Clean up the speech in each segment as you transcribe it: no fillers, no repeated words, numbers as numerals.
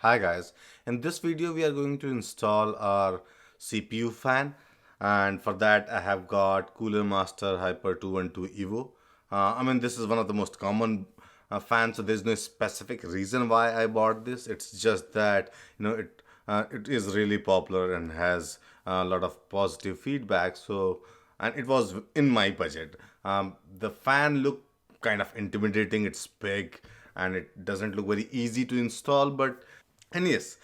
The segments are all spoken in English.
Hi guys, in this video we are going to install our CPU fan, and for that I have got Cooler Master Hyper 212 EVO. This is one of the most common fans, so there's no specific reason why I bought this. It's just that it is really popular and has a lot of positive feedback. So, and it was in my budget. The fan looked kind of intimidating. It's big and it doesn't look very easy to install, and yes,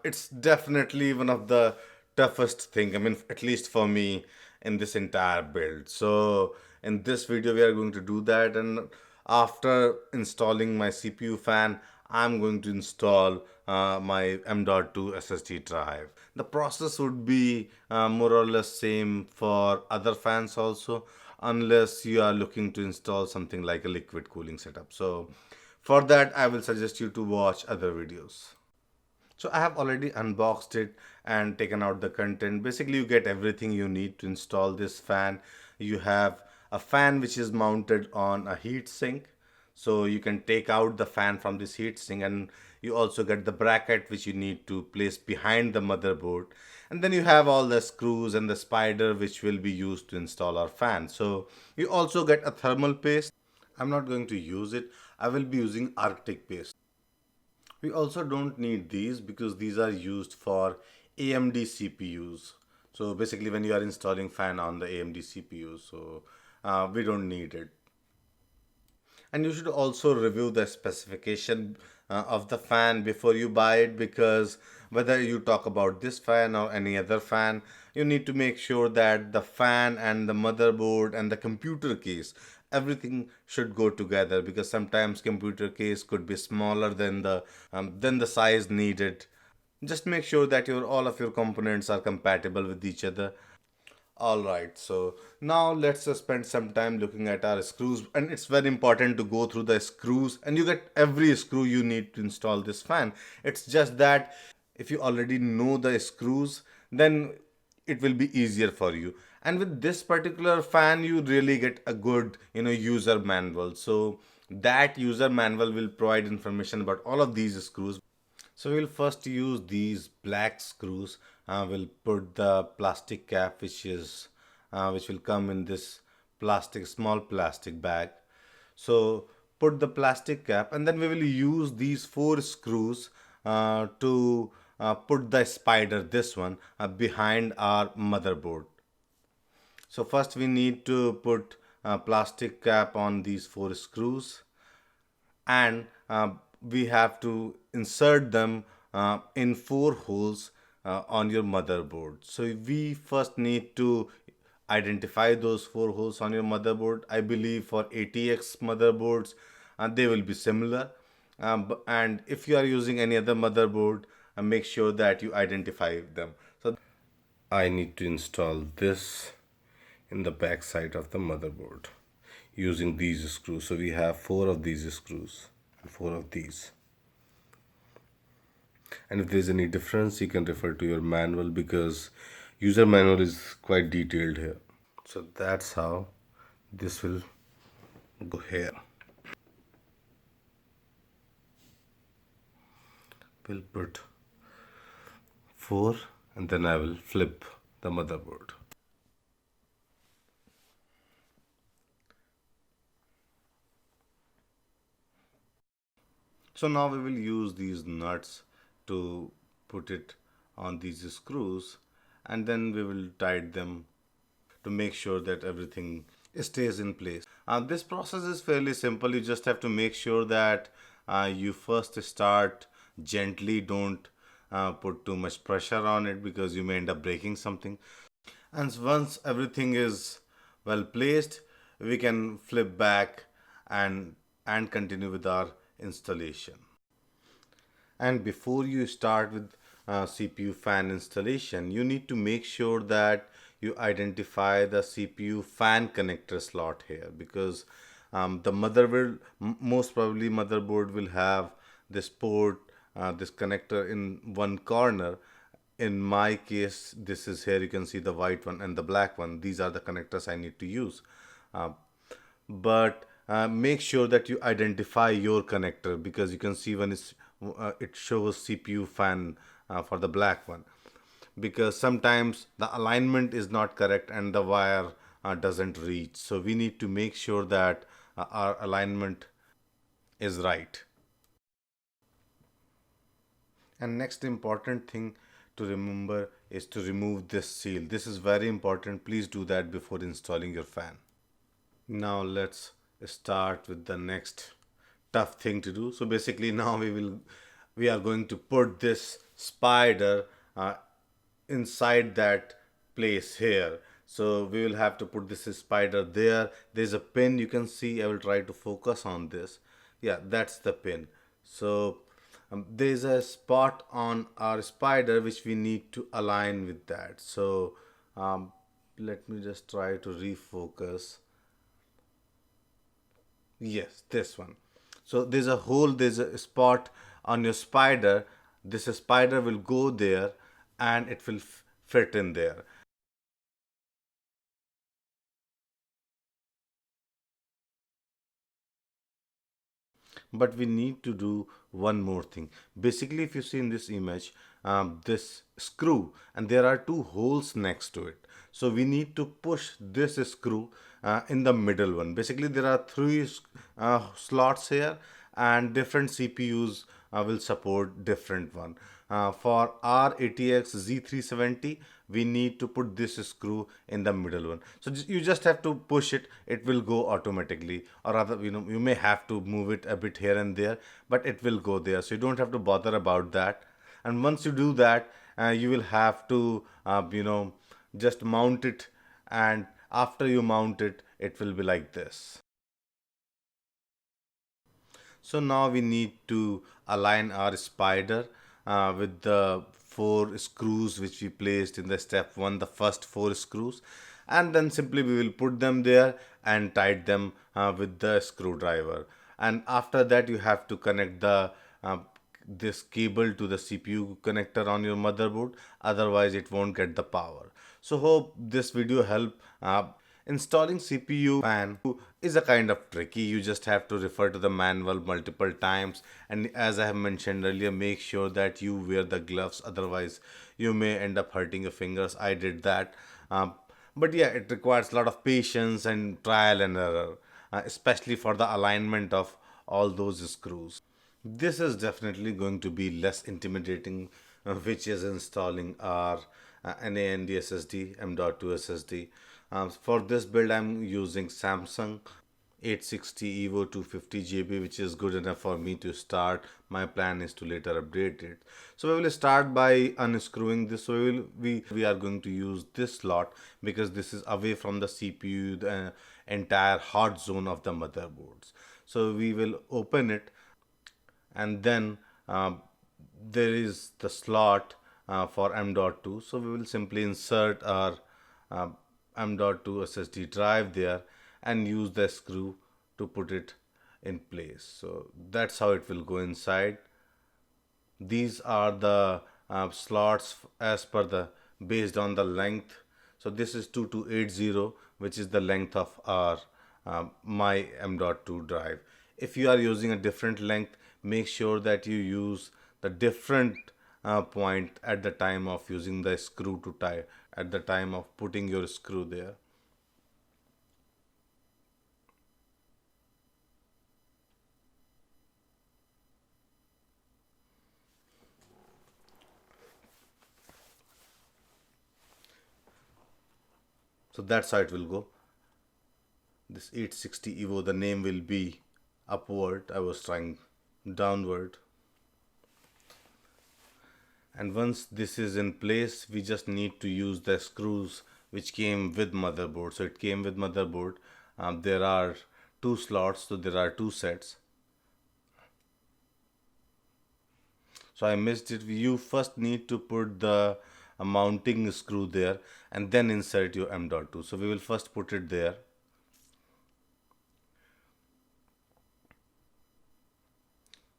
it's definitely one of the toughest thing. At least for me, in this entire build. So in this video, we are going to do that. And after installing my CPU fan, I'm going to install my M.2 SSD drive. The process would be more or less same for other fans also, unless you are looking to install something like a liquid cooling setup. So for that, I will suggest you to watch other videos. So I have already unboxed it and taken out the content. Basically, you get everything you need to install this fan. You have a fan which is mounted on a heat sink. So you can take out the fan from this heat sink, and you also get the bracket which you need to place behind the motherboard. And then you have all the screws and the spider which will be used to install our fan. So you also get a thermal paste. I'm not going to use it. I will be using Arctic paste. We also don't need these because these are used for AMD CPUs. So basically when you are installing fan on the AMD CPU, so we don't need it. And you should also review the specification of the fan before you buy it, because whether you talk about this fan or any other fan, you need to make sure that the fan and the motherboard and the computer case, everything should go together, because sometimes computer case could be smaller than the size needed. Just make sure that your all of your components are compatible with each other. All right, so now let's spend some time looking at our screws, and it's very important to go through the screws, and you get every screw you need to install this fan. It's just that if you already know the screws, then it will be easier for you. And with this particular fan, you really get a good, user manual. So that user manual will provide information about all of these screws. So we'll first use these black screws. We'll put the plastic cap, which will come in this small plastic bag. So put the plastic cap, and then we will use these four screws to put the spider, this one, behind our motherboard. So first we need to put a plastic cap on these four screws, and we have to insert them in four holes on your motherboard. So we first need to identify those four holes on your motherboard. I believe for ATX motherboards, they will be similar. And if you are using any other motherboard, make sure that you identify them. So I need to install this in the back side of the motherboard using these screws. So we have four of these screws and four of these. And if there's any difference, you can refer to your manual, because user manual is quite detailed here. So that's how this will go here. We'll put four, and then I will flip the motherboard. So now we will use these nuts to put it on these screws, and then we will tighten them to make sure that everything stays in place. This process is fairly simple. You just have to make sure that you first start gently. Don't put too much pressure on it, because you may end up breaking something. And once everything is well placed, we can flip back and continue with our installation. And before you start with CPU fan installation, you need to make sure that you identify the CPU fan connector slot here, because the most probably motherboard will have this port, this connector in one corner. In my case, this is here. You can see the white one and the black one. These are the connectors I need to use. Uh, but make sure that you identify your connector, because you can see it shows CPU fan for the black one, because sometimes the alignment is not correct and the wire doesn't reach. So we need to make sure that our alignment is right. And next important thing to remember is to remove this seal. This is very important. Please do that before installing your fan. Now let's start with the next tough thing to do. So basically now we are going to put this spider inside that place here. So we will have to put this spider there. There's a pin you can see. I will try to focus on this. Yeah, that's the pin. So there's a spot on our spider which we need to align with that. So let me just try to refocus. Yes, this one. So there's a hole, there's a spot on your spider. This spider will go there and it will fit in there. But we need to do one more thing. Basically, if you see in this image, this screw, and there are two holes next to it. So we need to push this screw in the middle one. Basically, there are three slots here, and different CPUs will support different one. For our ATX Z370, we need to put this screw in the middle one. So you just have to push it, it will go automatically, or rather, you may have to move it a bit here and there, but it will go there. So you don't have to bother about that. And once you do that, you will have to, just mount it. And after you mount it, it will be like this. So now we need to align our spider with the four screws which we placed in the step one, the first four screws, and then simply we will put them there and tight them with the screwdriver. And after that you have to connect the this cable to the CPU connector on your motherboard, otherwise it won't get the power. So hope this video help. Installing CPU fan is a kind of tricky. You just have to refer to the manual multiple times, and as I have mentioned earlier, make sure that you wear the gloves, otherwise you may end up hurting your fingers. I did that. But yeah, it requires a lot of patience and trial and error, especially for the alignment of all those screws. This is definitely going to be less intimidating, which is installing our NAND SSD, M.2 SSD. For this build, I'm using Samsung 860 EVO 250 GB, which is good enough for me to start. My plan is to later update it. So we will start by unscrewing this. So we are going to use this slot because this is away from the CPU, the entire hot zone of the motherboards. So we will open it, and then there is the slot for M.2. So we will simply insert our uh, M.2 SSD drive there and use the screw to put it in place. So that's how it will go inside. These are the slots as per the based on the length. So this is 2280, which is the length of our my M.2 drive. If you are using a different length, make sure that you use the different point at the time of using the screw to tie, at the time of putting your screw there. So that's how it will go. This 860 EVO, the name will be upward. I was trying downward. And once this is in place, we just need to use the screws which came with motherboard. So it came with motherboard. There are two slots, so there are two sets. So I missed it. You first need to put the mounting screw there and then insert your M.2. So we will first put it there.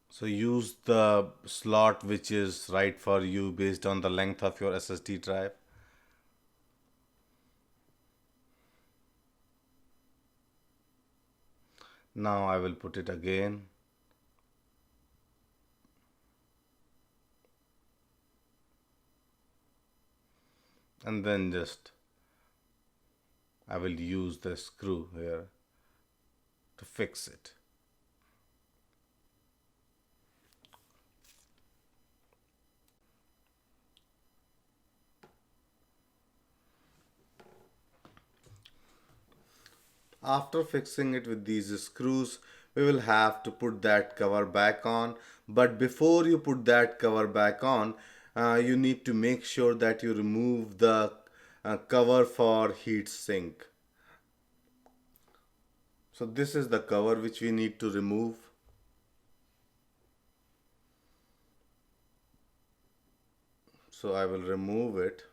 So use the slot which is right for you based on the length of your SSD drive. Now I will put it again. and then just I will use the screw here to fix it. After fixing it with these screws, we will have to put that cover back on. But before you put that cover back on, you need to make sure that you remove the cover for heat sink. So this is the cover which we need to remove. So I will remove it.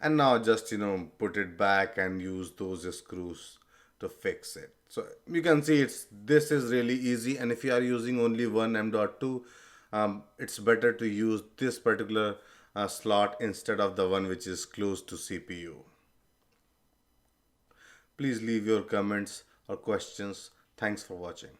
And now just put it back and use those screws to fix it. So you can see this is really easy, and if you are using only one M.2, it's better to use this particular slot instead of the one which is close to CPU. Please leave your comments or questions. Thanks for watching.